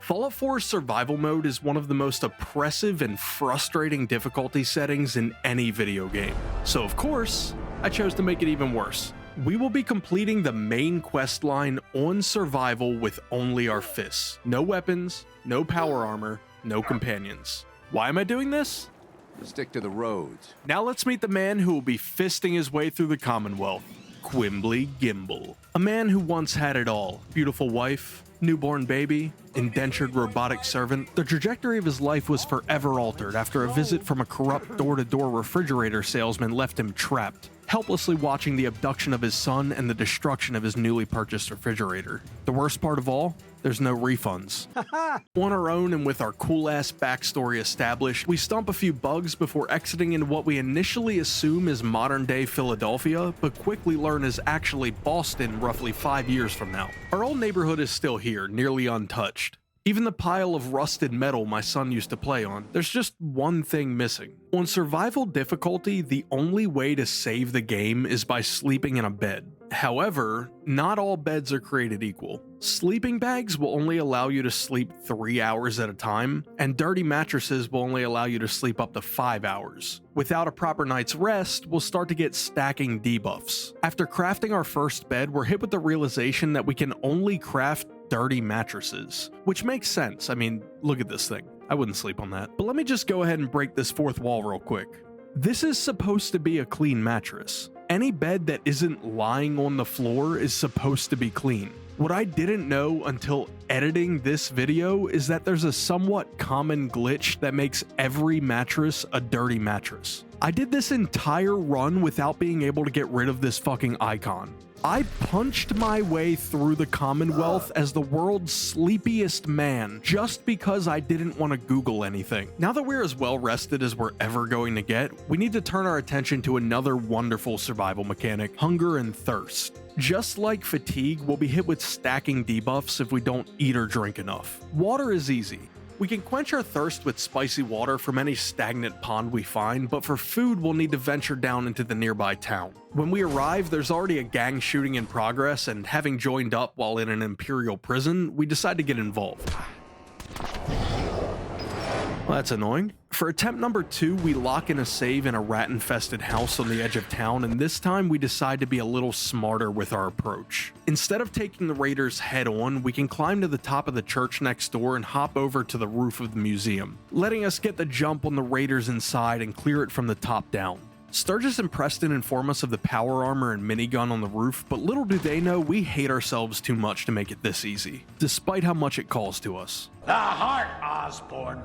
Fallout 4's survival mode is one of the most oppressive and frustrating difficulty settings in any video game. So of course, I chose to make it even worse. We will be completing the main quest line on survival with only our fists. No weapons, no power armor, no companions. Why am I doing this? Stick to the roads. Now let's meet the man who will be fisting his way through the Commonwealth. Quimbly Gimbal. A man who once had it all. Beautiful wife, newborn baby, indentured robotic servant. The trajectory of his life was forever altered after a visit from a corrupt door-to-door refrigerator salesman left him trapped, helplessly watching the abduction of his son and the destruction of his newly purchased refrigerator. The worst part of all? There's no refunds. On our own and with our cool-ass backstory established, we stomp a few bugs before exiting into what we initially assume is modern-day Philadelphia, but quickly learn is actually Boston roughly 5 years from now. Our old neighborhood is still here, nearly untouched. Even the pile of rusted metal my son used to play on, there's just one thing missing. On survival difficulty, the only way to save the game is by sleeping in a bed. However, not all beds are created equal. Sleeping bags will only allow you to sleep 3 hours at a time, and dirty mattresses will only allow you to sleep up to 5 hours. Without a proper night's rest, we'll start to get stacking debuffs. After crafting our first bed, we're hit with the realization that we can only craft dirty mattresses, which makes sense. I mean, look at this thing. I wouldn't sleep on that. But let me just go ahead and break this fourth wall real quick. This is supposed to be a clean mattress. Any bed that isn't lying on the floor is supposed to be clean. What I didn't know until editing this video is that there's a somewhat common glitch that makes every mattress a dirty mattress. I did this entire run without being able to get rid of this fucking icon. I punched my way through the Commonwealth as the world's sleepiest man just because I didn't want to Google anything. Now that we're as well rested as we're ever going to get, we need to turn our attention to another wonderful survival mechanic, hunger and thirst. Just like fatigue, we'll be hit with stacking debuffs if we don't eat or drink enough. Water is easy. We can quench our thirst with spicy water from any stagnant pond we find, but for food we'll need to venture down into the nearby town. When we arrive, there's already a gang shooting in progress, and having joined up while in an Imperial prison, we decide to get involved. Well, that's annoying. For attempt number 2, we lock in a save in a rat-infested house on the edge of town, and this time we decide to be a little smarter with our approach. Instead of taking the raiders head-on, we can climb to the top of the church next door and hop over to the roof of the museum, letting us get the jump on the raiders inside and clear it from the top down. Sturgis and Preston inform us of the power armor and minigun on the roof, but little do they know we hate ourselves too much to make it this easy, despite how much it calls to us. The heart, Osborne.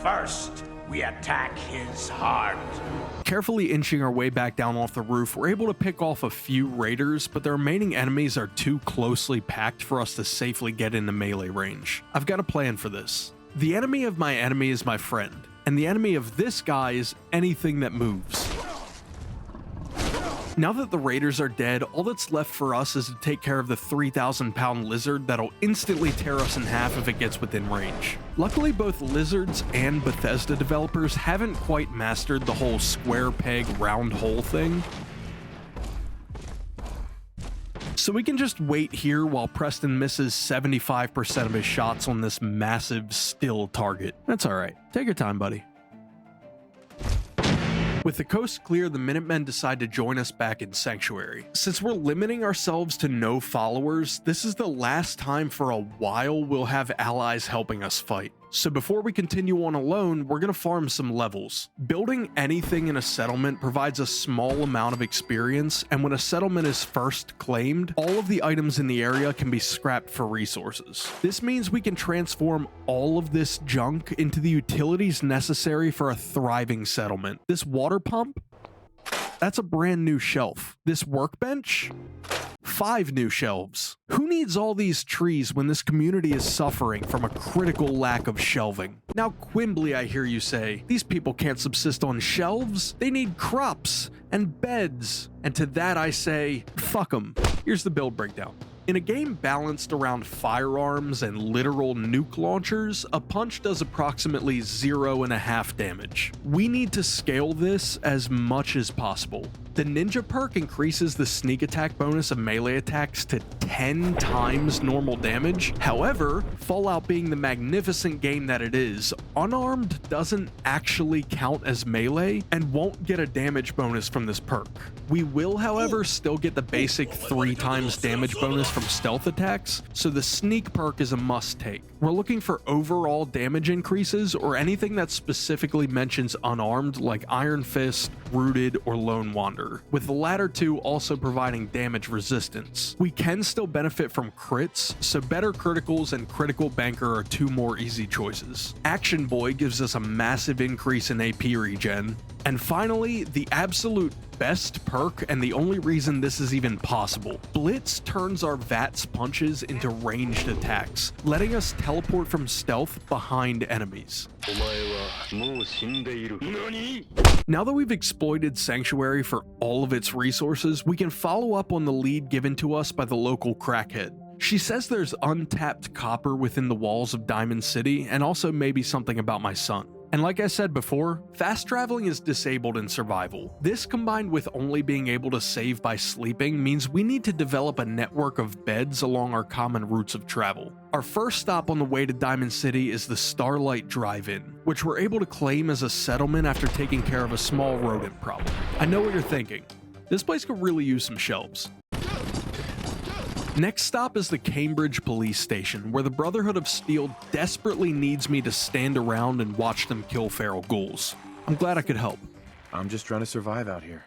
First, we attack his heart. Carefully inching our way back down off the roof, we're able to pick off a few raiders, but the remaining enemies are too closely packed for us to safely get into melee range. I've got a plan for this. The enemy of my enemy is my friend, and the enemy of this guy is anything that moves. Now that the raiders are dead, all that's left for us is to take care of the 3,000-pound lizard that'll instantly tear us in half if it gets within range. Luckily, both Lizards and Bethesda developers haven't quite mastered the whole square peg round hole thing, so we can just wait here while Preston misses 75% of his shots on this massive still target. That's alright. Take your time, buddy. With the coast clear, the Minutemen decide to join us back in Sanctuary. Since we're limiting ourselves to no followers, this is the last time for a while we'll have allies helping us fight. So before we continue on alone, we're going to farm some levels. Building anything in a settlement provides a small amount of experience, and when a settlement is first claimed, all of the items in the area can be scrapped for resources. This means we can transform all of this junk into the utilities necessary for a thriving settlement. This water pump? That's a brand new shelf. This workbench? 5 new shelves. Who needs all these trees when this community is suffering from a critical lack of shelving? Now, Quimbly, I hear you say, these people can't subsist on shelves. They need crops and beds. And to that I say, fuck them. Here's the build breakdown. In a game balanced around firearms and literal nuke launchers, a punch does approximately 0.5 damage. We need to scale this as much as possible. The ninja perk increases the sneak attack bonus of melee attacks to 10 times normal damage. However, Fallout being the magnificent game that it is, unarmed doesn't actually count as melee and won't get a damage bonus from this perk. We will, however, still get the basic 3 times damage bonus from stealth attacks, so the sneak perk is a must take. We're looking for overall damage increases or anything that specifically mentions unarmed like Iron Fist, Rooted, or Lone Wanderer, with the latter two also providing damage resistance. We can still benefit from crits, so better criticals and critical banker are 2 more easy choices. Action Boy gives us a massive increase in AP regen. And finally, the absolute best perk and the only reason this is even possible. Blitz turns our VATS punches into ranged attacks, letting us teleport from stealth behind enemies. Now that we've exploited Sanctuary for all of its resources, we can follow up on the lead given to us by the local crackhead. She says there's untapped copper within the walls of Diamond City and also maybe something about my son. And like I said before, fast traveling is disabled in survival. This combined with only being able to save by sleeping means we need to develop a network of beds along our common routes of travel. Our first stop on the way to Diamond City is the Starlight Drive-In, which we're able to claim as a settlement after taking care of a small rodent problem. I know what you're thinking. This place could really use some shelves. Next stop is the Cambridge Police Station, where the Brotherhood of Steel desperately needs me to stand around and watch them kill feral ghouls. I'm glad I could help. I'm just trying to survive out here,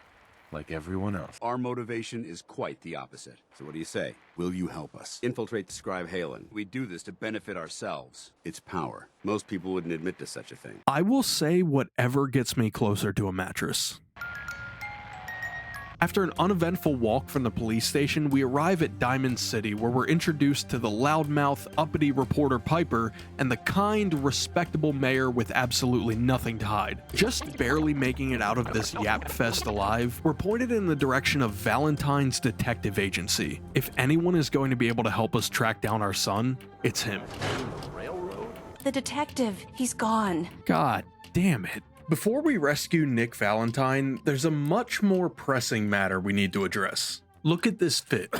like everyone else. Our motivation is quite the opposite. So what do you say? Will you help us? Infiltrate the scribe Hagen. We do this to benefit ourselves. It's power. Most people wouldn't admit to such a thing. I will say whatever gets me closer to a mattress. After an uneventful walk from the police station, we arrive at Diamond City, where we're introduced to the loudmouth, uppity reporter Piper and the kind, respectable mayor with absolutely nothing to hide. Just barely making it out of this yap fest alive, we're pointed in the direction of Valentine's detective agency. If anyone is going to be able to help us track down our son, it's him. The detective, he's gone. God damn it. Before we rescue Nick Valentine, there's a much more pressing matter we need to address. Look at this fit.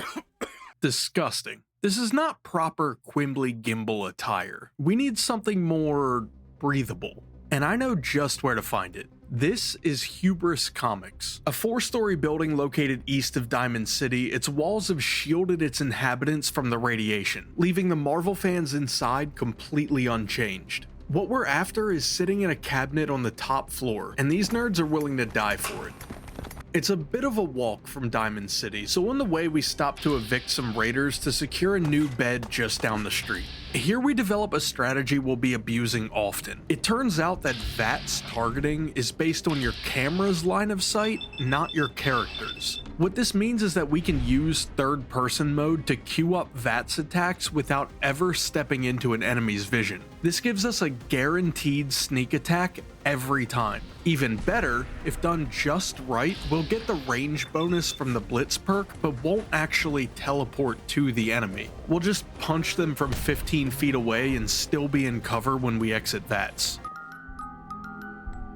Disgusting. This is not proper Quimbly gimbal attire. We need something more breathable. And I know just where to find it. This is Hubris Comics, a 4-story building located east of Diamond City. Its walls have shielded its inhabitants from the radiation, leaving the Marvel fans inside completely unchanged. What we're after is sitting in a cabinet on the top floor, and these nerds are willing to die for it. It's a bit of a walk from Diamond City, so on the way we stop to evict some raiders to secure a new bed just down the street. Here we develop a strategy we'll be abusing often. It turns out that VATS targeting is based on your camera's line of sight, not your character's. What this means is that we can use third-person mode to queue up VATS attacks without ever stepping into an enemy's vision. This gives us a guaranteed sneak attack every time. Even better, if done just right, we'll get the range bonus from the Blitz perk, but won't actually teleport to the enemy. We'll just punch them from 15 feet away and still be in cover when we exit VATS.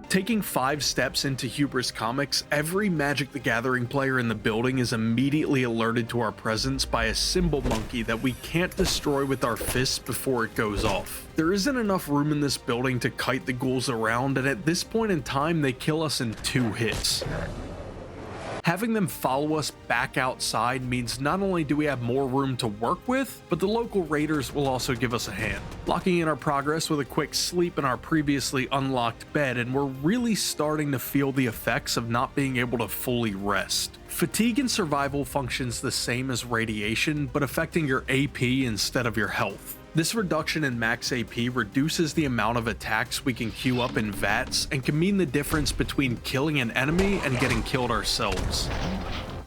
Taking 5 steps into Hubris Comics, every Magic the Gathering player in the building is immediately alerted to our presence by a symbol monkey that we can't destroy with our fists before it goes off. There isn't enough room in this building to kite the ghouls around, and at this point in time they kill us in 2 hits. Having them follow us back outside means not only do we have more room to work with, but the local raiders will also give us a hand, locking in our progress with a quick sleep in our previously unlocked bed, and we're really starting to feel the effects of not being able to fully rest. Fatigue and survival functions the same as radiation, but affecting your AP instead of your health. This reduction in max AP reduces the amount of attacks we can queue up in VATS and can mean the difference between killing an enemy and getting killed ourselves.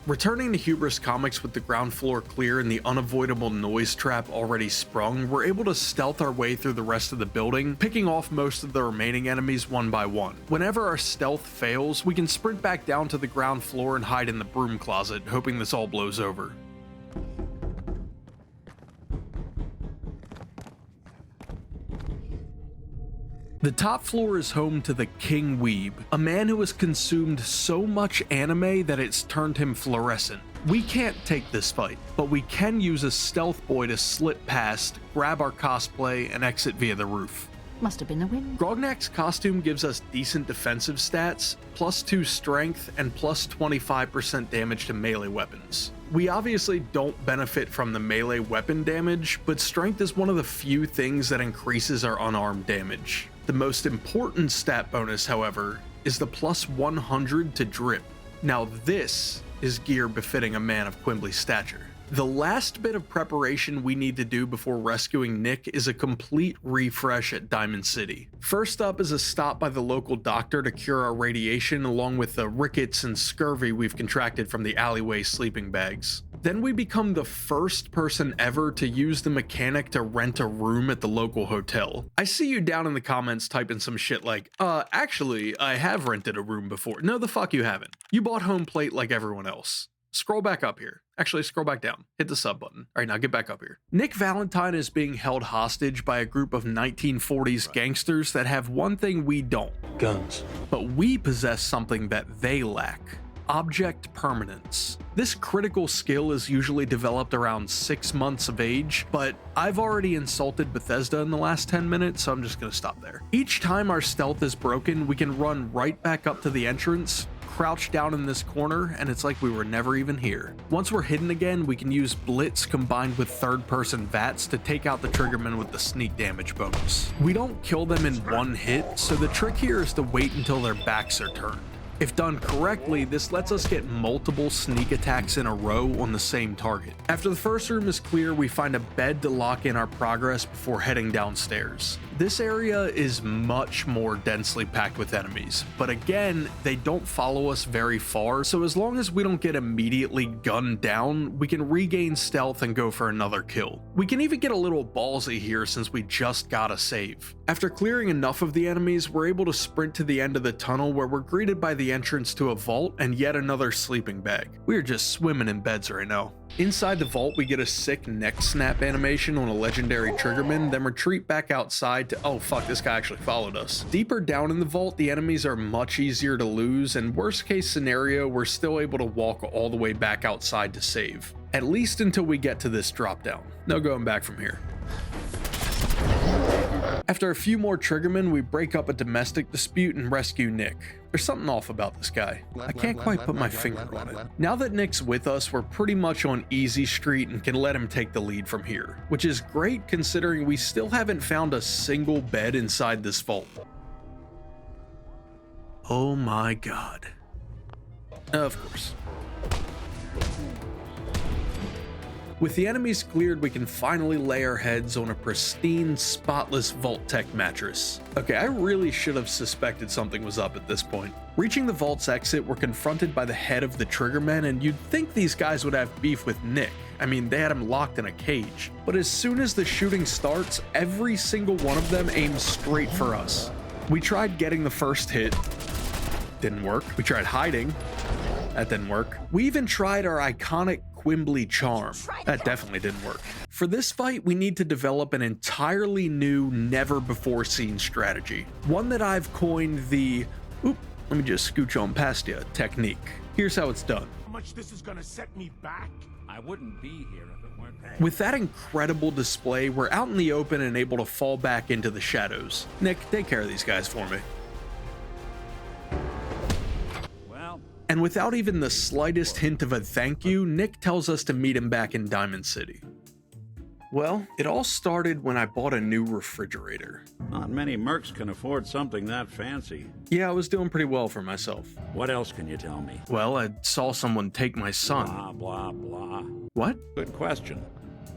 Returning to Hubris Comics with the ground floor clear and the unavoidable noise trap already sprung, we're able to stealth our way through the rest of the building, picking off most of the remaining enemies one by one. Whenever our stealth fails, we can sprint back down to the ground floor and hide in the broom closet, hoping this all blows over. The top floor is home to the King Weeb, a man who has consumed so much anime that it's turned him fluorescent. We can't take this fight, but we can use a stealth boy to slip past, grab our cosplay, and exit via the roof. Must have been the wind. Grognak's costume gives us decent defensive stats, +2 strength, and +25% damage to melee weapons. We obviously don't benefit from the melee weapon damage, but strength is one of the few things that increases our unarmed damage. The most important stat bonus, however, is the +100 to drip. Now this is gear befitting a man of Quimbly's stature. The last bit of preparation we need to do before rescuing Nick is a complete refresh at Diamond City. First up is a stop by the local doctor to cure our radiation along with the rickets and scurvy we've contracted from the alleyway sleeping bags. Then we become the first person ever to use the mechanic to rent a room at the local hotel. I see you down in the comments typing some shit like, actually, I have rented a room before. No, the fuck you haven't. You bought home plate like everyone else. Scroll back up here. Actually, scroll back down. Hit the sub button. All right, now get back up here. Nick Valentine is being held hostage by a group of 1940s gangsters that have one thing we don't. Guns. But we possess something that they lack. Object permanence. This critical skill is usually developed around 6 months of age, but I've already insulted Bethesda in the last 10 minutes, so I'm just gonna stop there. Each time our stealth is broken, we can run right back up to the entrance, crouch down in this corner, and it's like we were never even here. Once we're hidden again, we can use Blitz combined with third-person VATS to take out the triggermen with the sneak damage bonus. We don't kill them in one hit, so the trick here is to wait until their backs are turned. If done correctly, this lets us get multiple sneak attacks in a row on the same target. After the first room is clear, we find a bed to lock in our progress before heading downstairs. This area is much more densely packed with enemies, but again, they don't follow us very far, so as long as we don't get immediately gunned down, we can regain stealth and go for another kill. We can even get a little ballsy here since we just got a save. After clearing enough of the enemies, we're able to sprint to the end of the tunnel where we're greeted by the entrance to a vault and yet another sleeping bag. We are just swimming in beds right now. Inside the vault, we get a sick neck snap animation on a legendary triggerman, then retreat back outside to, oh fuck, this guy actually followed us. Deeper down in the vault, the enemies are much easier to lose, and worst case scenario, we're still able to walk all the way back outside to save. At least until we get to this drop down. No going back from here. After a few more triggermen, we break up a domestic dispute and rescue Nick. There's something off about this guy. I can't quite put my finger on it. Now that Nick's with us, we're pretty much on easy street and can let him take the lead from here, which is great considering we still haven't found a single bed inside this vault. Oh my god. Of course. With the enemies cleared, we can finally lay our heads on a pristine, spotless Vault-Tec mattress. Okay, I really should have suspected something was up at this point. Reaching the vault's exit, we're confronted by the head of the triggermen, and you'd think these guys would have beef with Nick. I mean, they had him locked in a cage. But as soon as the shooting starts, every single one of them aims straight for us. We tried getting the first hit. Didn't work. We tried hiding. That didn't work. We even tried our iconic Quimbly charm. That definitely didn't work. For this fight, we need to develop an entirely new, never-before-seen strategy. One that I've coined the, oop, let me just scooch on past you, technique. Here's how it's done. How much this is gonna set me back? I wouldn't be here if it weren't that. With that incredible display, we're out in the open and able to fall back into the shadows. Nick, take care of these guys for me. And without even the slightest hint of a thank you, Nick tells us to meet him back in Diamond City. Well, it all started when I bought a new refrigerator. Not many mercs can afford something that fancy. Yeah, I was doing pretty well for myself. What else can you tell me? Well, I saw someone take my son. Blah, blah, blah. What? Good question.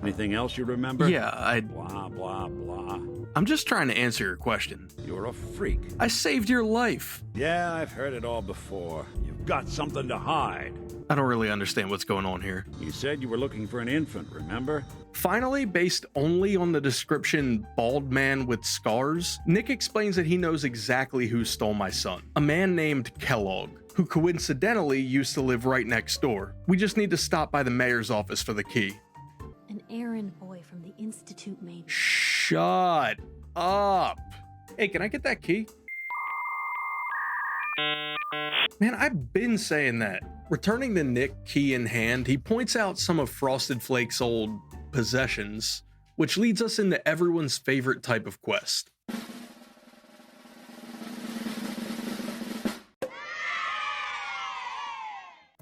Anything else you remember? Yeah, Blah, blah, blah. I'm just trying to answer your question. You're a freak. I saved your life. Yeah, I've heard it all before. You've got something to hide. I don't really understand what's going on here. You said you were looking for an infant, remember? Finally, based only on the description bald man with scars, Nick explains that he knows exactly who stole my son. A man named Kellogg, who coincidentally used to live right next door. We just need to stop by the mayor's office for the key. An errand boy from the Institute, maybe. Shut up. Hey, can I get that key? Man, I've been saying that. Returning to Nick, key in hand, he points out some of Frosted Flake's old possessions, which leads us into everyone's favorite type of quest.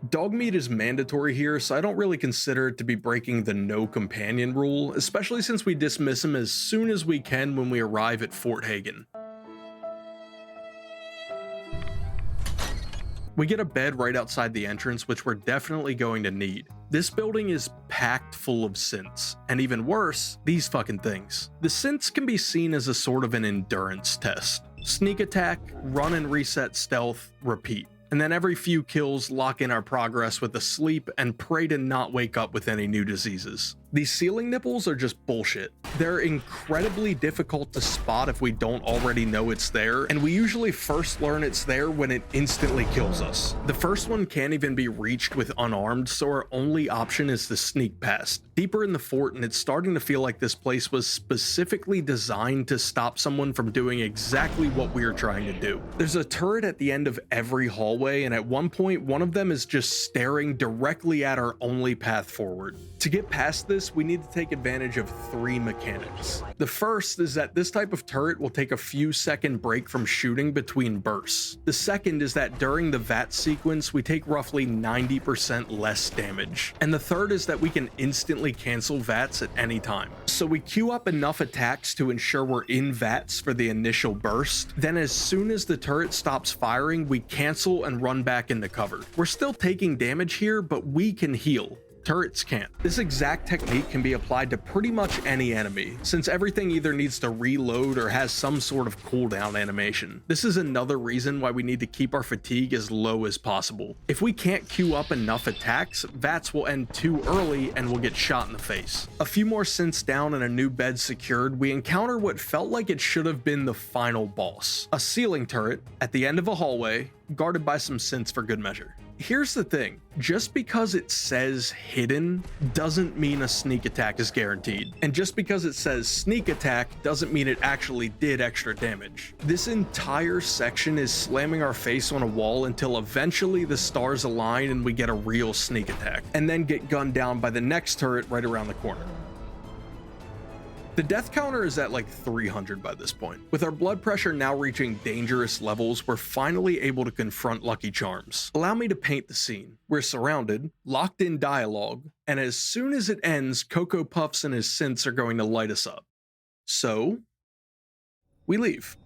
Dog meat is mandatory here, so I don't really consider it to be breaking the no companion rule, especially since we dismiss him as soon as we can when we arrive at Fort Hagen. We get a bed right outside the entrance, which we're definitely going to need. This building is packed full of synths, and even worse, these fucking things. The synths can be seen as a sort of an endurance test. Sneak attack, run and reset stealth, repeat. And then every few kills lock in our progress with a sleep and pray to not wake up with any new diseases. These ceiling nipples are just bullshit. They're incredibly difficult to spot if we don't already know it's there, and we usually first learn it's there when it instantly kills us. The first one can't even be reached with unarmed, so our only option is to sneak past. Deeper in the fort, and it's starting to feel like this place was specifically designed to stop someone from doing exactly what we are trying to do. There's a turret at the end of every hallway, and at one point, one of them is just staring directly at our only path forward. To get past this, we need to take advantage of 3 mechanics. The first is that this type of turret will take a few second break from shooting between bursts. The second is that during the VAT sequence, we take roughly 90% less damage. And the third is that we can instantly cancel VATs at any time. So we queue up enough attacks to ensure we're in VATs for the initial burst. Then as soon as the turret stops firing, we cancel and run back into cover. We're still taking damage here, but we can heal. Turrets can't. This exact technique can be applied to pretty much any enemy, since everything either needs to reload or has some sort of cooldown animation. This is another reason why we need to keep our fatigue as low as possible. If we can't queue up enough attacks, VATs will end too early and we'll get shot in the face. A few more synths down and a new bed secured, we encounter what felt like it should have been the final boss. A ceiling turret at the end of a hallway, guarded by some synths for good measure. Here's the thing, just because it says hidden doesn't mean a sneak attack is guaranteed. And just because it says sneak attack doesn't mean it actually did extra damage. This entire section is slamming our face on a wall until eventually the stars align and we get a real sneak attack, and then get gunned down by the next turret right around the corner. The death counter is at like 300 by this point. With our blood pressure now reaching dangerous levels, we're finally able to confront Lucky Charms. Allow me to paint the scene. We're surrounded, locked in dialogue, and as soon as it ends, Cocoa Puffs and his synths are going to light us up. So, we leave.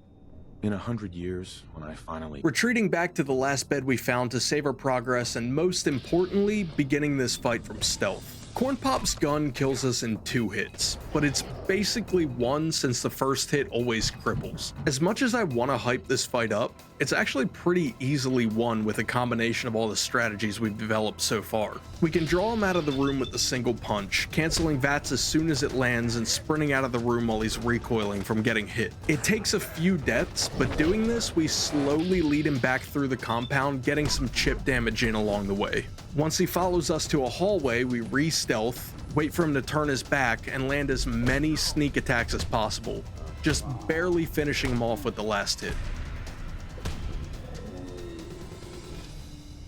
In 100 years, when I finally... Retreating back to the last bed we found to save our progress, and most importantly, beginning this fight from stealth. Corn Pop's gun kills us in 2 hits, but it's basically 1 since the first hit always cripples. As much as I want to hype this fight up, it's actually pretty easily won with a combination of all the strategies we've developed so far. We can draw him out of the room with a single punch, canceling VATs as soon as it lands and sprinting out of the room while he's recoiling from getting hit. It takes a few deaths, but doing this, we slowly lead him back through the compound, getting some chip damage in along the way. Once he follows us to a hallway, we re-stealth, wait for him to turn his back, and land as many sneak attacks as possible, just barely finishing him off with the last hit.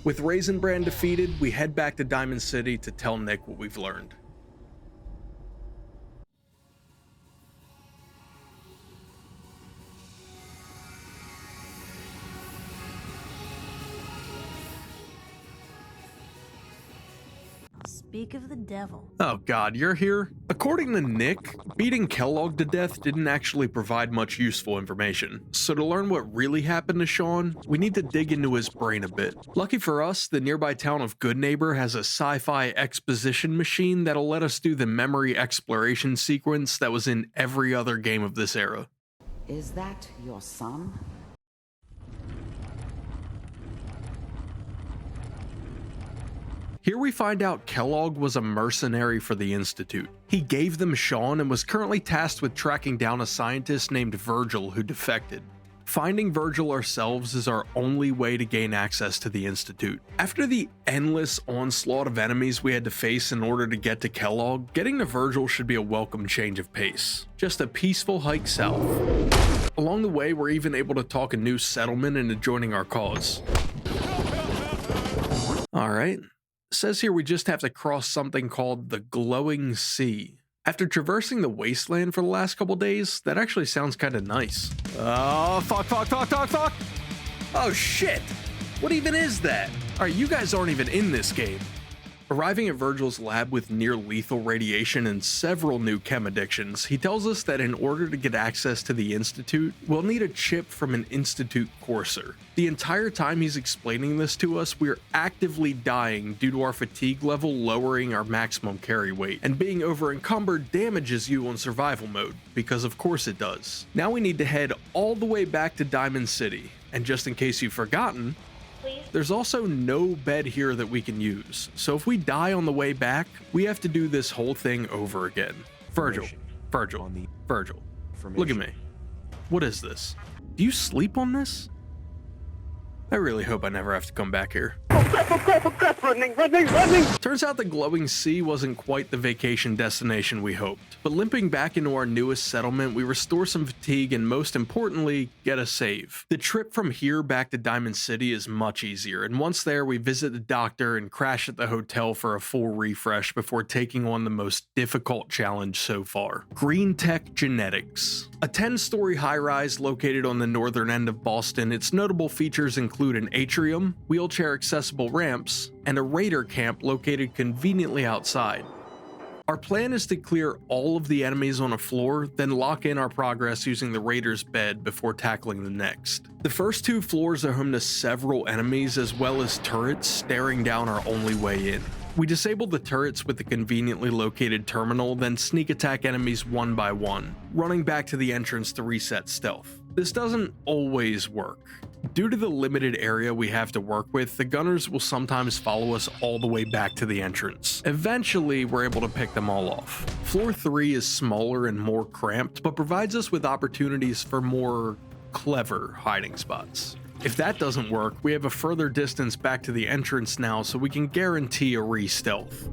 With Raisin Bran defeated, we head back to Diamond City to tell Nick what we've learned. Speak of the devil. Oh god, you're here? According to Nick, beating Kellogg to death didn't actually provide much useful information. So to learn what really happened to Sean, we need to dig into his brain a bit. Lucky for us, the nearby town of Goodneighbor has a sci-fi exposition machine that'll let us do the memory exploration sequence that was in every other game of this era. Is that your son? Here we find out Kellogg was a mercenary for the Institute. He gave them Sean and was currently tasked with tracking down a scientist named Virgil who defected. Finding Virgil ourselves is our only way to gain access to the Institute. After the endless onslaught of enemies we had to face in order to get to Kellogg, getting to Virgil should be a welcome change of pace. Just a peaceful hike south. Along the way, we're even able to talk a new settlement into joining our cause. Alright, says here we just have to cross something called the Glowing Sea. After traversing the wasteland for the last couple days, that actually sounds kind of nice. Oh, fuck. Oh shit, what even is that? Alright, you guys aren't even in this game. Arriving at Virgil's lab with near lethal radiation and several new chem addictions, he tells us that in order to get access to the Institute, we'll need a chip from an Institute courser. The entire time he's explaining this to us, we're actively dying due to our fatigue level lowering our maximum carry weight, and being over encumbered damages you on survival mode, because of course it does. Now we need to head all the way back to Diamond City, and just in case you've forgotten, there's also no bed here that we can use, so if we die on the way back, we have to do this whole thing over again. Virgil, look at me. What is this? Do you sleep on this? I really hope I never have to come back here. Running! Turns out the Glowing Sea wasn't quite the vacation destination we hoped, but limping back into our newest settlement, we restore some fatigue and most importantly, get a save. The trip from here back to Diamond City is much easier, and once there, we visit the doctor and crash at the hotel for a full refresh before taking on the most difficult challenge so far. Greenetech Genetics. A 10-story high-rise located on the northern end of Boston, its notable features include an atrium, wheelchair-accessible ramps, and a raider camp located conveniently outside. Our plan is to clear all of the enemies on a floor, then lock in our progress using the raider's bed before tackling the next. The first 2 floors are home to several enemies as well as turrets staring down our only way in. We disable the turrets with the conveniently located terminal, then sneak attack enemies one by one, running back to the entrance to reset stealth. This doesn't always work. Due to the limited area we have to work with, the gunners will sometimes follow us all the way back to the entrance. Eventually, we're able to pick them all off. Floor 3 is smaller and more cramped, but provides us with opportunities for more clever hiding spots. If that doesn't work, we have a further distance back to the entrance now, so we can guarantee a re-stealth.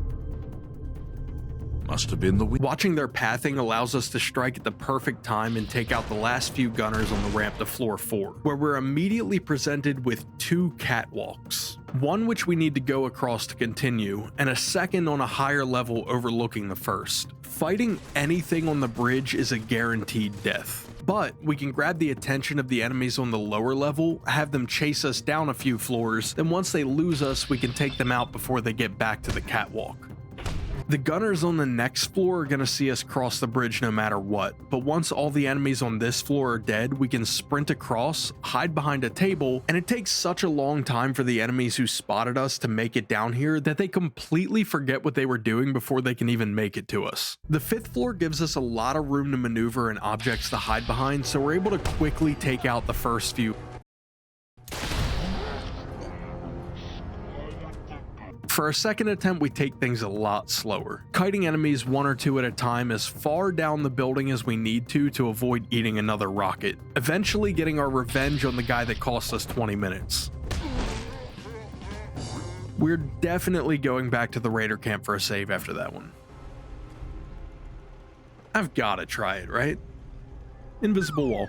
Must have been the Watching their pathing allows us to strike at the perfect time and take out the last few gunners on the ramp to floor 4, where we're immediately presented with 2 catwalks. One which we need to go across to continue, and a second on a higher level overlooking the first. Fighting anything on the bridge is a guaranteed death. But we can grab the attention of the enemies on the lower level, have them chase us down a few floors, then once they lose us, we can take them out before they get back to the catwalk. The gunners on the next floor are going to see us cross the bridge no matter what, but once all the enemies on this floor are dead, we can sprint across, hide behind a table, and it takes such a long time for the enemies who spotted us to make it down here that they completely forget what they were doing before they can even make it to us. The 5th floor gives us a lot of room to maneuver and objects to hide behind, so we're able to quickly take out the first few. For our second attempt, we take things a lot slower, kiting enemies 1 or 2 at a time as far down the building as we need to avoid eating another rocket, eventually getting our revenge on the guy that cost us 20 minutes. We're definitely going back to the raider camp for a save after that one. I've gotta try it, right? Invisible wall.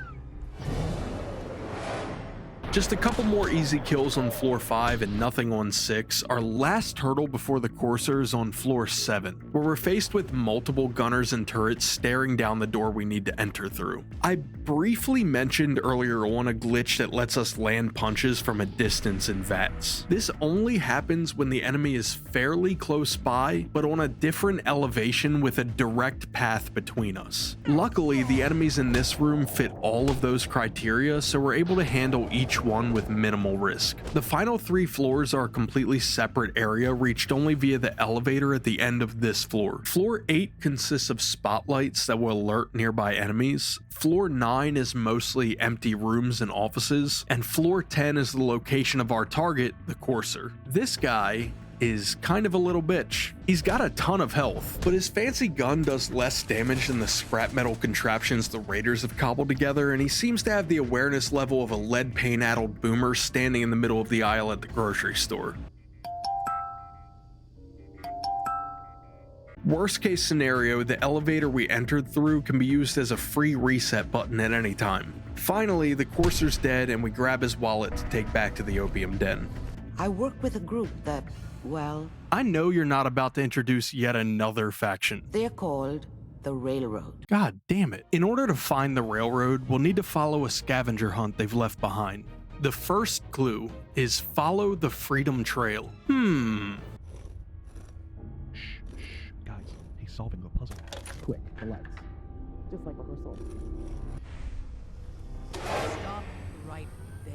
Just a couple more easy kills on floor 5 and nothing on 6. Our last hurdle before the courser is on floor 7, where we're faced with multiple gunners and turrets staring down the door we need to enter through. I briefly mentioned earlier on a glitch that lets us land punches from a distance in VATS. This only happens when the enemy is fairly close by, but on a different elevation with a direct path between us. Luckily, the enemies in this room fit all of those criteria, so we're able to handle each one with minimal risk. The final 3 floors are a completely separate area reached only via the elevator at the end of this floor. Floor 8 consists of spotlights that will alert nearby enemies. Floor 9 is mostly empty rooms and offices, and floor 10 is the location of our target, the courser. This guy is kind of a little bitch. He's got a ton of health, but his fancy gun does less damage than the scrap metal contraptions the raiders have cobbled together, and he seems to have the awareness level of a lead paint-addled boomer standing in the middle of the aisle at the grocery store. Worst case scenario, the elevator we entered through can be used as a free reset button at any time. Finally, the courser's dead and we grab his wallet to take back to the opium den. I work with a group that, well, I know you're not about to introduce yet another faction. they're called the Railroad. God damn it. In order to find the railroad, we'll need to follow a scavenger hunt they've left behind. The first clue is follow the Freedom Trail. Solving the puzzle. Quick, relax. Just like rehearsal. Stop right there.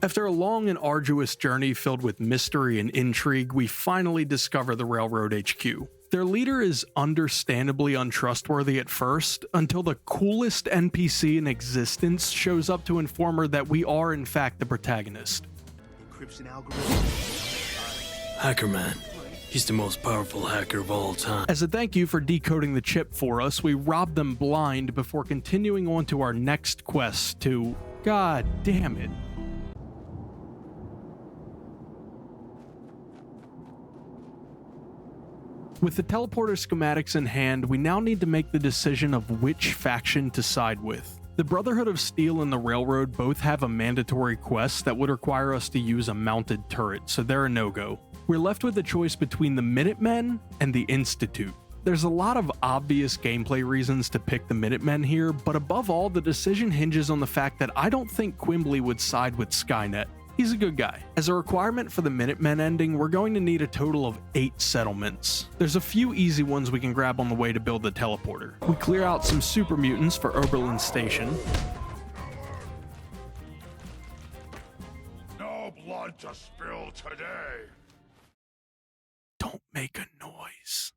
After a long and arduous journey filled with mystery and intrigue, we finally discover the Railroad HQ. Their leader is understandably untrustworthy at first, until the coolest NPC in existence shows up to inform her that we are in fact the protagonist. Encryption algorithm. Hacker Man. He's the most powerful hacker of all time. As a thank you for decoding the chip for us, we rob them blind before continuing on to our next quest to... God damn it. With the teleporter schematics in hand, we now need to make the decision of which faction to side with. The Brotherhood of Steel and the Railroad both have a mandatory quest that would require us to use a mounted turret, so they're a no-go. We're left with a choice between the Minutemen and the Institute. There's a lot of obvious gameplay reasons to pick the Minutemen here, but above all, the decision hinges on the fact that I don't think Quimbly would side with Skynet. He's a good guy. As a requirement for the Minutemen ending, we're going to need a total of 8 settlements. There's a few easy ones we can grab on the way to build the teleporter. We clear out some super mutants for Oberlin Station. No blood to spill today. Don't make a noise.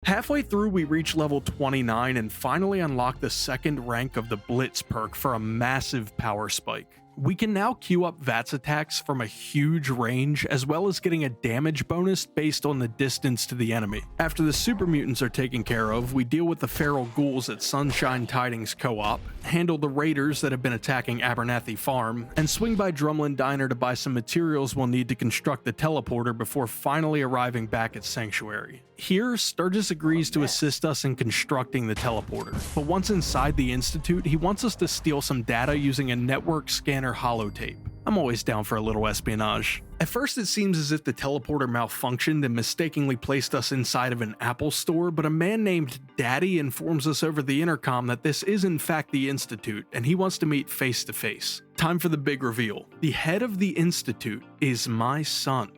Halfway through, we reach level 29 and finally unlock the second rank of the Blitz perk for a massive power spike. We can now queue up VATS attacks from a huge range, as well as getting a damage bonus based on the distance to the enemy. After the super mutants are taken care of, we deal with the feral ghouls at Sunshine Tidings Co-op, handle the raiders that have been attacking Abernathy Farm, and swing by Drumlin Diner to buy some materials we'll need to construct the teleporter before finally arriving back at Sanctuary. Here, Sturgis agrees to assist us in constructing the teleporter, but once inside the Institute, he wants us to steal some data using a network scanner holotape. I'm always down for a little espionage. At first it seems as if the teleporter malfunctioned and mistakenly placed us inside of an Apple store, but a man named Daddy informs us over the intercom that this is in fact the Institute, and he wants to meet face to face. Time for the big reveal. The head of the Institute is my son.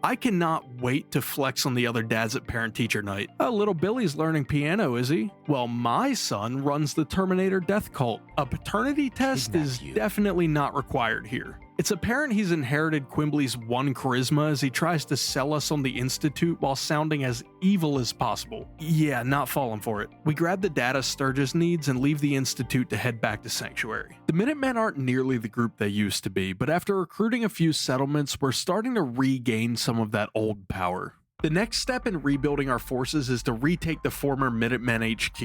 I cannot wait to flex on the other dads at parent-teacher night. Oh, little Billy's learning piano, is he? Well, my son runs the Terminator death cult. A paternity test is definitely not required here. It's apparent he's inherited Quimbly's one charisma as he tries to sell us on the Institute while sounding as evil as possible. Yeah, not falling for it. We grab the data Sturgis needs and leave the Institute to head back to Sanctuary. The Minutemen aren't nearly the group they used to be, but after recruiting a few settlements, we're starting to regain some of that old power. The next step in rebuilding our forces is to retake the former Minutemen HQ,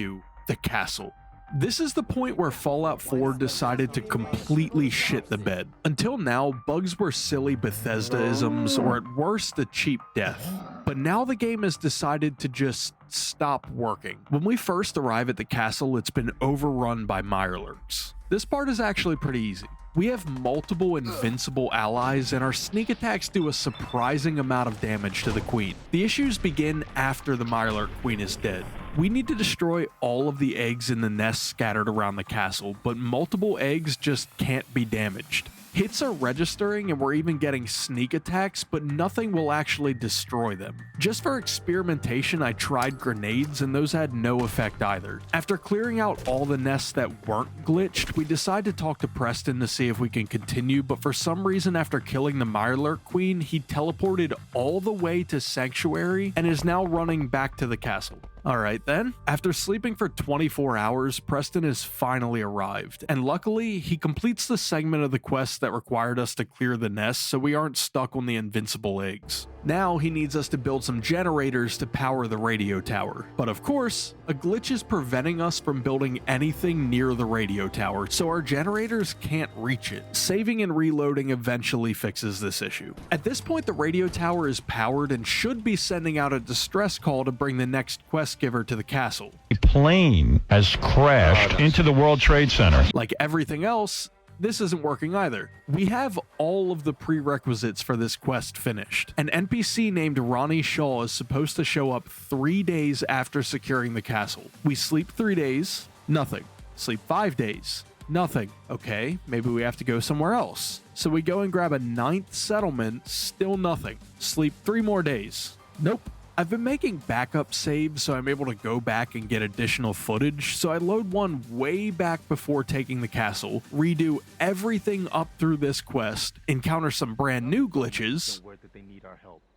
the castle. This is the point where Fallout 4 decided to completely shit the bed. Until now, bugs were silly Bethesda-isms, or at worst, a cheap death. But now the game has decided to just stop working. When we first arrive at the castle, it's been overrun by Mirelurks. This part is actually pretty easy. We have multiple invincible allies, and our sneak attacks do a surprising amount of damage to the queen. The issues begin after the Mirelurk queen is dead. We need to destroy all of the eggs in the nest scattered around the castle, but multiple eggs just can't be damaged. Hits are registering and we're even getting sneak attacks, but nothing will actually destroy them. Just for experimentation, I tried grenades and those had no effect either. After clearing out all the nests that weren't glitched, we decide to talk to Preston to see if we can continue, but for some reason after killing the Mirelurk queen, he teleported all the way to Sanctuary and is now running back to the castle. Alright then, after sleeping for 24 hours, Preston has finally arrived, and luckily, he completes the segment of the quest that required us to clear the nest so we aren't stuck on the invincible eggs. Now he needs us to build some generators to power the radio tower, but of course, a glitch is preventing us from building anything near the radio tower, so our generators can't reach it. Saving and reloading eventually fixes this issue. At this point, the radio tower is powered and should be sending out a distress call to bring the next quest giver to the castle. A plane has crashed into the World Trade Center. Like everything else, this isn't working either. We have all of the prerequisites for this quest finished. An NPC named Ronnie Shaw is supposed to show up 3 days after securing the castle. We sleep 3 days, nothing. Sleep 5 days, nothing. Okay, maybe we have to go somewhere else. So we go and grab a 9th settlement, still nothing. Sleep 3 more days. Nope. I've been making backup saves so I'm able to go back and get additional footage, so I load one way back before taking the castle, redo everything up through this quest, encounter some brand new glitches,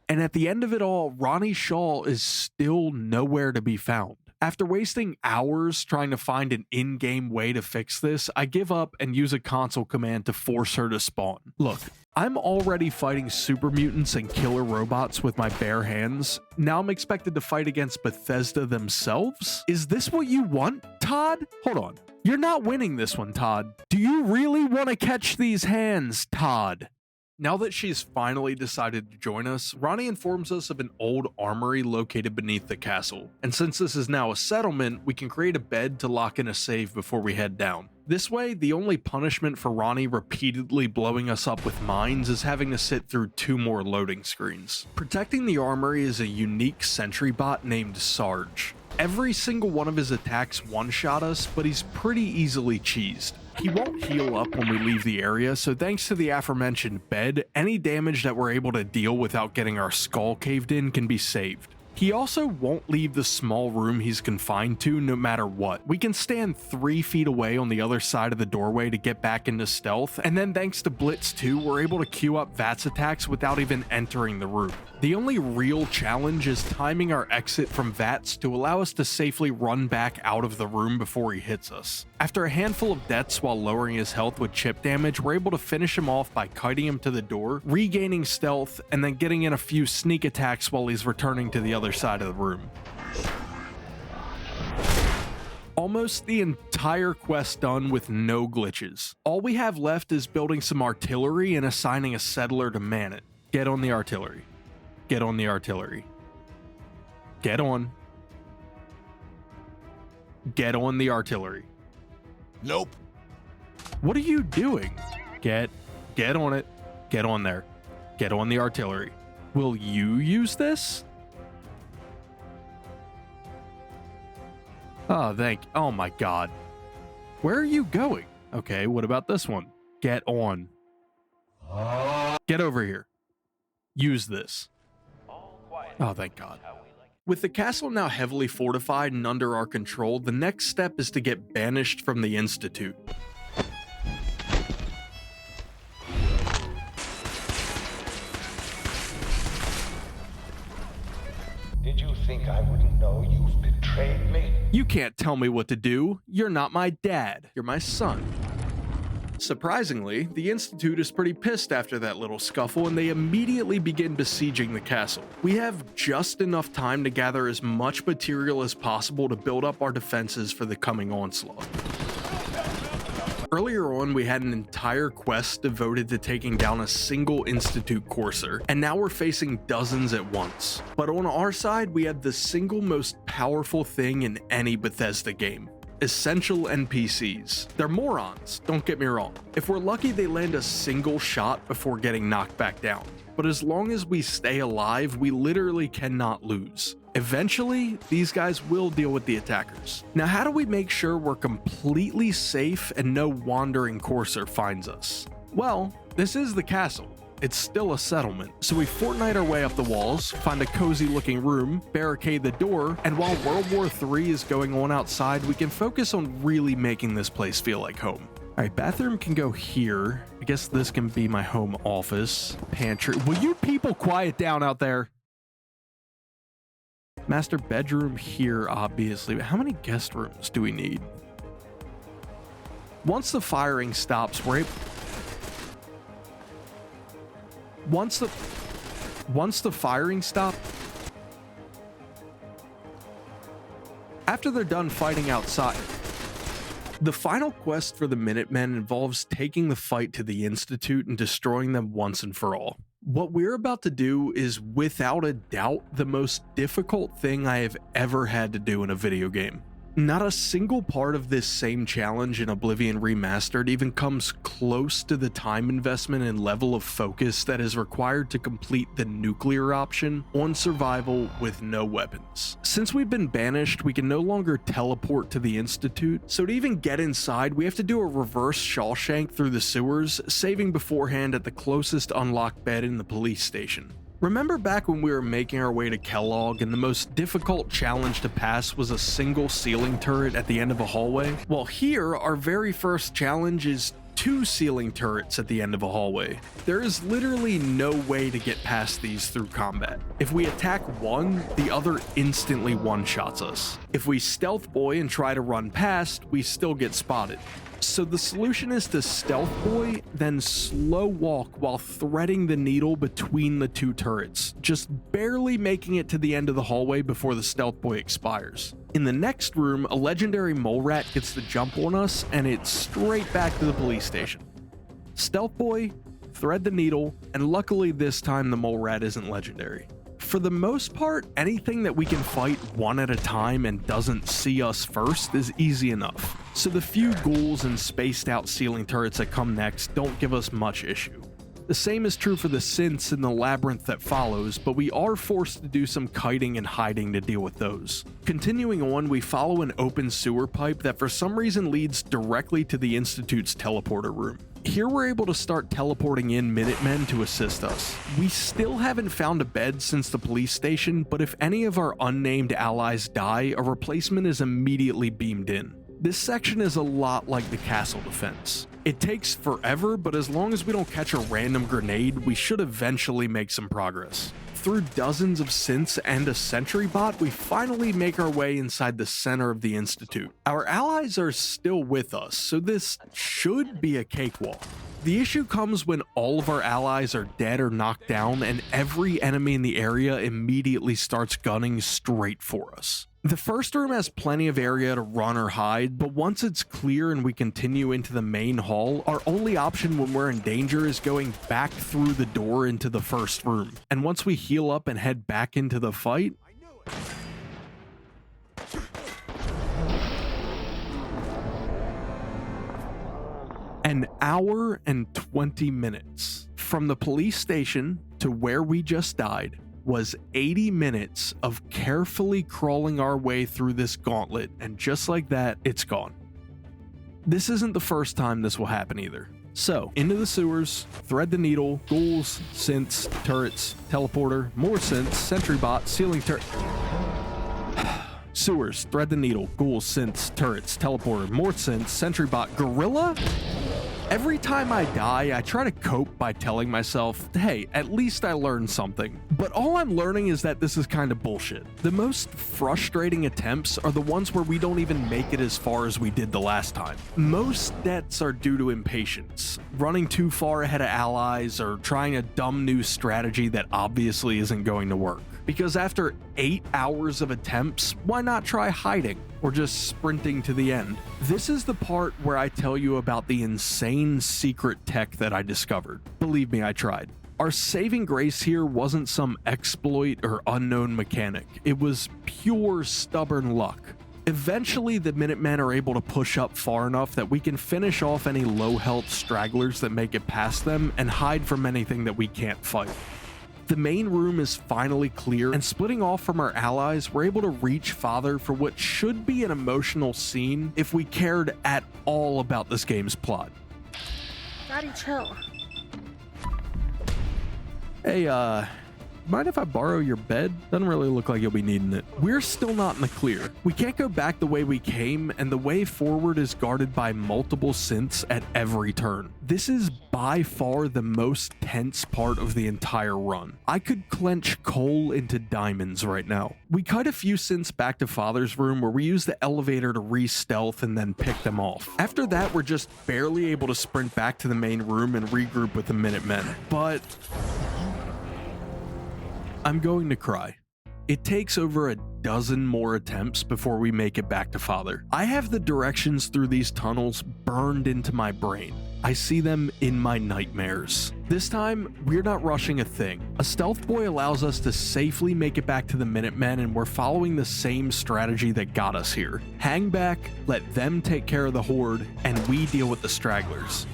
and at the end of it all, Ronnie Shaw is still nowhere to be found. After wasting hours trying to find an in-game way to fix this, I give up and use a console command to force her to spawn. Look, I'm already fighting super mutants and killer robots with my bare hands. Now I'm expected to fight against Bethesda themselves? Is this what you want, Todd? Hold on. You're not winning this one, Todd. Do you really want to catch these hands, Todd? Now that she's finally decided to join us, Ronnie informs us of an old armory located beneath the castle. And since this is now a settlement, we can create a bed to lock in a save before we head down. This way, the only punishment for Ronnie repeatedly blowing us up with mines is having to sit through 2 more loading screens. Protecting the armory is a unique sentry bot named Sarge. Every single one of his attacks one-shot us, but he's pretty easily cheesed. He won't heal up when we leave the area, so thanks to the aforementioned bed, any damage that we're able to deal without getting our skull caved in can be saved. He also won't leave the small room he's confined to no matter what. We can stand 3 feet away on the other side of the doorway to get back into stealth, and then thanks to Blitz 2, we're able to queue up VATS attacks without even entering the room. The only real challenge is timing our exit from VATS to allow us to safely run back out of the room before he hits us. After a handful of deaths while lowering his health with chip damage, we're able to finish him off by kiting him to the door, regaining stealth, and then getting in a few sneak attacks while he's returning to the other side of the room. Almost the entire quest done with no glitches. All we have left is building some artillery and assigning a settler to man it. Get on the artillery. Get on the artillery. Get on. Get on the artillery. Nope. What are you doing? Get on it. Get on there. Get on the artillery. Will you use this? Oh my god. Where are you going? Okay, what about this one? Get on. Get over here. Use this. Oh, thank god. With the castle now heavily fortified and under our control, the next step is to get banished from the Institute. Did you think I wouldn't know you've betrayed me? You can't tell me what to do. You're not my dad. You're my son. Surprisingly, the Institute is pretty pissed after that little scuffle, and they immediately begin besieging the castle. We have just enough time to gather as much material as possible to build up our defenses for the coming onslaught. Earlier on, we had an entire quest devoted to taking down a single Institute courser, and now we're facing dozens at once. But on our side, we had the single most powerful thing in any Bethesda game. Essential NPCs. They're morons, don't get me wrong. If we're lucky, they land a single shot before getting knocked back down. But as long as we stay alive, we literally cannot lose. Eventually, these guys will deal with the attackers. Now, how do we make sure we're completely safe and no wandering courser finds us? Well, this is the castle. It's still a settlement, so we Fortnite our way up the walls, find a cozy looking room, barricade the door, and while World War III is going on outside, we can focus on really making this place feel like home. Alright, bathroom can go here. I guess this can be my home office. Pantry. Will you people quiet down out there? Master bedroom here, obviously, but how many guest rooms do we need? Once the firing stops, we're able... Once the firing stops... After they're done fighting outside... The final quest for the Minutemen involves taking the fight to the Institute and destroying them once and for all. What we're about to do is without a doubt the most difficult thing I have ever had to do in a video game. Not a single part of this same challenge in Oblivion Remastered even comes close to the time investment and level of focus that is required to complete the nuclear option on survival with no weapons. Since we've been banished, we can no longer teleport to the Institute, so to even get inside, we have to do a reverse Shawshank through the sewers, saving beforehand at the closest unlocked bed in the police station. Remember back when we were making our way to Kellogg and the most difficult challenge to pass was a single ceiling turret at the end of a hallway? Well, here, our very first challenge is 2 ceiling turrets at the end of a hallway. There is literally no way to get past these through combat. If we attack one, the other instantly one-shots us. If we stealth boy and try to run past, we still get spotted. So the solution is to stealth boy, then slow walk while threading the needle between the 2 turrets, just barely making it to the end of the hallway before the stealth boy expires. In the next room, a legendary mole rat gets the jump on us, and it's straight back to the police station. Stealth boy, thread the needle, and luckily this time the mole rat isn't legendary. For the most part, anything that we can fight one at a time and doesn't see us first is easy enough, so the few ghouls and spaced out ceiling turrets that come next don't give us much issue. The same is true for the synths in the labyrinth that follows, but we are forced to do some kiting and hiding to deal with those. Continuing on, we follow an open sewer pipe that for some reason leads directly to the Institute's teleporter room. Here we're able to start teleporting in Minutemen to assist us. We still haven't found a bed since the police station, but if any of our unnamed allies die, a replacement is immediately beamed in. This section is a lot like the castle defense. It takes forever, but as long as we don't catch a random grenade, we should eventually make some progress. Through dozens of synths and a sentry bot, we finally make our way inside the center of the Institute. Our allies are still with us, so this should be a cakewalk. The issue comes when all of our allies are dead or knocked down, and every enemy in the area immediately starts gunning straight for us. The first room has plenty of area to run or hide, but once it's clear and we continue into the main hall, our only option when we're in danger is going back through the door into the first room. And once we heal up and head back into the fight, an hour and 20 minutes from the police station to where we just died was 80 minutes of carefully crawling our way through this gauntlet, and just like that, it's gone. This isn't the first time this will happen either. So, into the sewers, thread the needle, ghouls, synths, turrets, teleporter, more synths, sentry bot, ceiling turret. Sewers, thread the needle, ghouls, synths, turrets, teleporter, more synths, sentry bot, gorilla? Every time I die, I try to cope by telling myself, hey, at least I learned something. But all I'm learning is that this is kind of bullshit. The most frustrating attempts are the ones where we don't even make it as far as we did the last time. Most deaths are due to impatience, running too far ahead of allies, or trying a dumb new strategy that obviously isn't going to work. Because after 8 hours of attempts, why not try hiding or just sprinting to the end? This is the part where I tell you about the insane secret tech that I discovered. Believe me, I tried. Our saving grace here wasn't some exploit or unknown mechanic. It was pure stubborn luck. Eventually, the Minutemen are able to push up far enough that we can finish off any low health stragglers that make it past them and hide from anything that we can't fight. The main room is finally clear, and splitting off from our allies, we're able to reach Father for what should be an emotional scene if we cared at all about this game's plot. Daddy, chill. Hey, mind if I borrow your bed? Doesn't really look like you'll be needing it. We're still not in the clear. We can't go back the way we came, and the way forward is guarded by multiple synths at every turn. This is by far the most tense part of the entire run. I could clench coal into diamonds right now. We cut a few synths back to Father's room where we use the elevator to re-stealth and then pick them off. After that, we're just barely able to sprint back to the main room and regroup with the Minutemen. But I'm going to cry. It takes over a dozen more attempts before we make it back to Father. I have the directions through these tunnels burned into my brain. I see them in my nightmares. This time, we're not rushing a thing. A stealth boy allows us to safely make it back to the Minutemen, and we're following the same strategy that got us here. Hang back, let them take care of the horde, and we deal with the stragglers.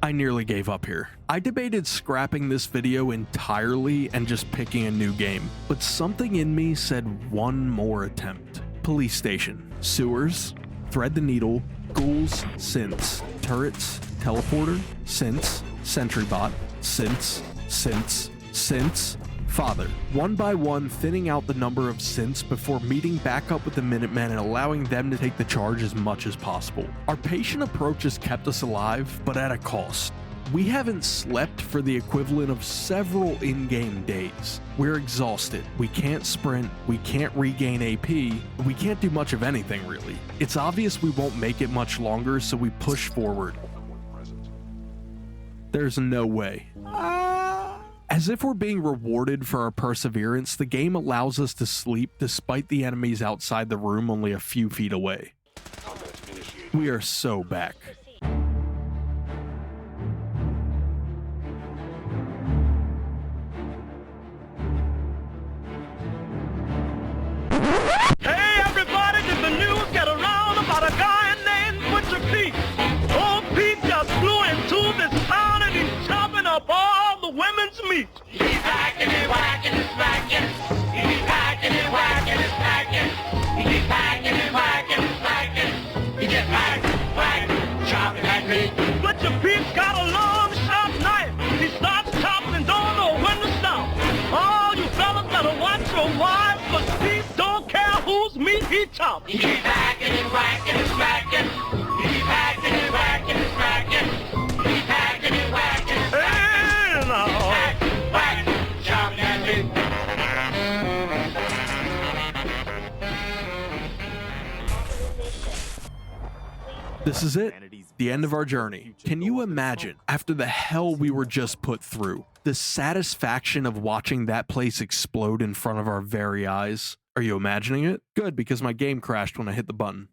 I nearly gave up here. I debated scrapping this video entirely and just picking a new game, but something in me said one more attempt. Police station, sewers, thread the needle, ghouls, synths, turrets, teleporter, synths, sentry bot, synths, synths, synths, Father, one by one thinning out the number of synths before meeting back up with the Minutemen and allowing them to take the charge as much as possible. Our patient approach has kept us alive, but at a cost. We haven't slept for the equivalent of several in-game days. We're exhausted, we can't sprint, we can't regain AP, we can't do much of anything really. It's obvious we won't make it much longer, so we push forward. There's no way. As if we're being rewarded for our perseverance, the game allows us to sleep despite the enemies outside the room only a few feet away. We are so back. Hey everybody, did the news get around about a guy named Butcher Pete? Old Pete just flew into this town and he's chopping up all the women's meat. He's hacking and whacking and smacking. He's hacking and whacking and smacking. He's hacking and whacking and smacking. He just hack, whack, chopping that meat. Butcher Pete's got a long, sharp knife. He starts chopping and don't know when to stop. All you fellas better watch your wives, but Pete don't care whose meat he chops. He's hacking and whacking and smacking. He's hacking and whacking and smacking. He's hacking and whacking and smacking. Hack, whack, chopping that meat. This is it. The end of our journey. Can you imagine, after the hell we were just put through, the satisfaction of watching that place explode in front of our very eyes? Are you imagining it? Good, because my game crashed when I hit the button.